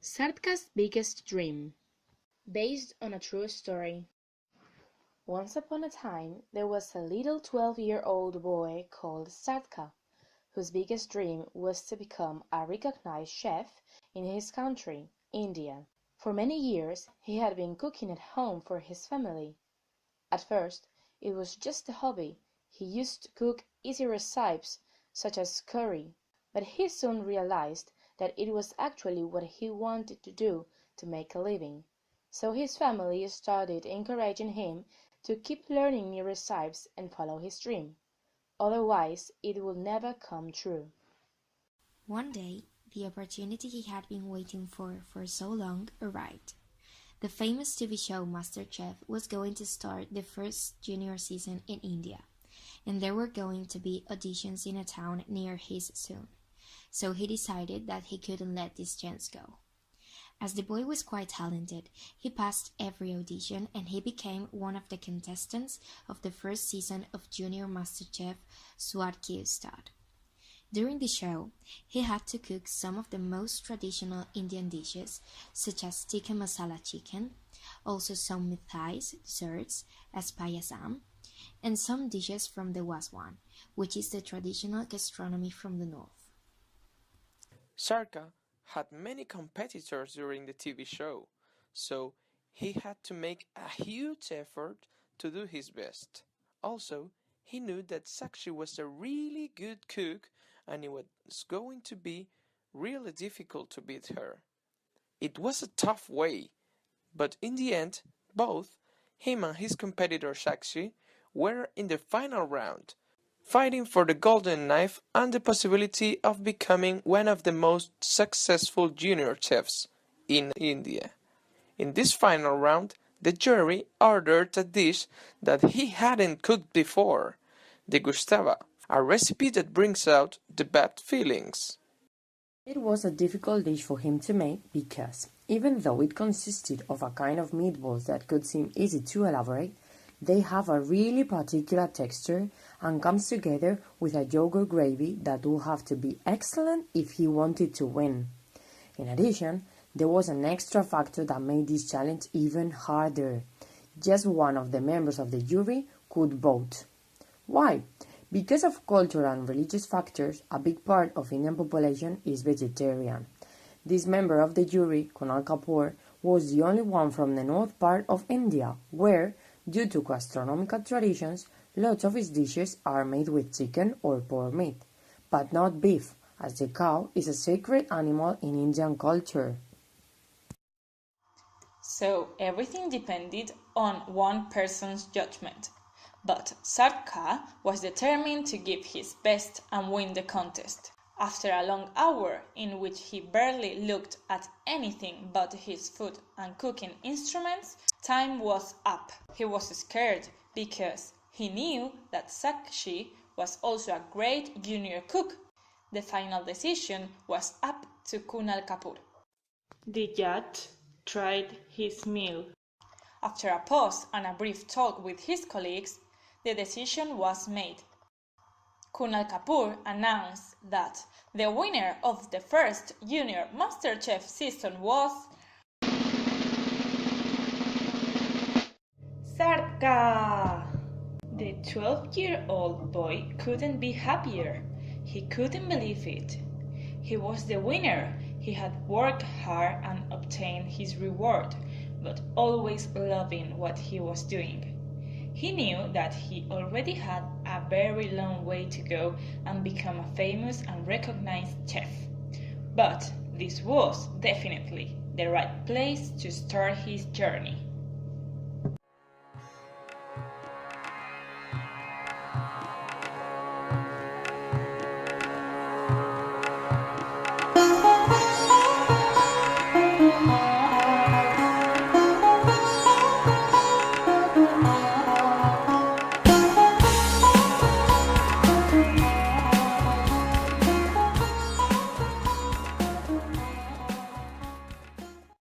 Sarka's biggest dream, based on a true story. Once upon a time, there was a little 12-year-old boy called Sarka, whose biggest dream was to become a recognized chef in his country, India. For many years he had been cooking at home for his family. At first it was just a hobby. He used to cook easy recipes such as curry, but he soon realized that it was actually what he wanted to do to make a living. So his family started encouraging him to keep learning new recipes and follow his dream. Otherwise, it would never come true. One day, the opportunity he had been waiting for so long arrived. The famous TV show MasterChef was going to start the first junior season in India, and there were going to be auditions in a town near his soon. So he decided that he couldn't let this chance go. As the boy was quite talented, he passed every audition and he became one of the contestants of the first season of Junior MasterChef Facultat. During the show, he had to cook some of the most traditional Indian dishes, such as tikka masala chicken, also some mithais desserts as payasam, and some dishes from the waswan, which is the traditional gastronomy from the north. Sarka had many competitors during the TV show, so he had to make a huge effort to do his best. Also, he knew that Sakshi was a really good cook and it was going to be really difficult to beat her. It was a tough way, but in the end, both him and his competitor Sakshi were in the final round, fighting for the golden knife and the possibility of becoming one of the most successful junior chefs in India. In this final round, the jury ordered a dish that he hadn't cooked before, the gustava, a recipe that brings out the bad feelings. It was a difficult dish for him to make because, even though it consisted of a kind of meatballs that could seem easy to elaborate, they have a really particular texture and comes together with a yogurt gravy that would have to be excellent if he wanted to win. In addition, there was an extra factor that made this challenge even harder. Just one of the members of the jury could vote. Why? Because of cultural and religious factors, a big part of Indian population is vegetarian. This member of the jury, Kunal Kapoor, was the only one from the north part of India, where, due to gastronomical traditions, lots of his dishes are made with chicken or pork meat, but not beef, as the cow is a sacred animal in Indian culture. So everything depended on one person's judgment. But Sarka was determined to give his best and win the contest. After a long hour in which he barely looked at anything but his food and cooking instruments, time was up. He was scared because he knew that Sakshi was also a great junior cook. The final decision was up to Kunal Kapoor. The judge tried his meal. After a pause and a brief talk with his colleagues, the decision was made. Kunal Kapoor announced that the winner of the first Junior MasterChef season was Sarka! The 12-year-old boy couldn't be happier. He couldn't believe it. He was the winner. He had worked hard and obtained his reward, but always loving what he was doing. He knew that he already had a very long way to go and become a famous and recognized chef. But this was definitely the right place to start his journey.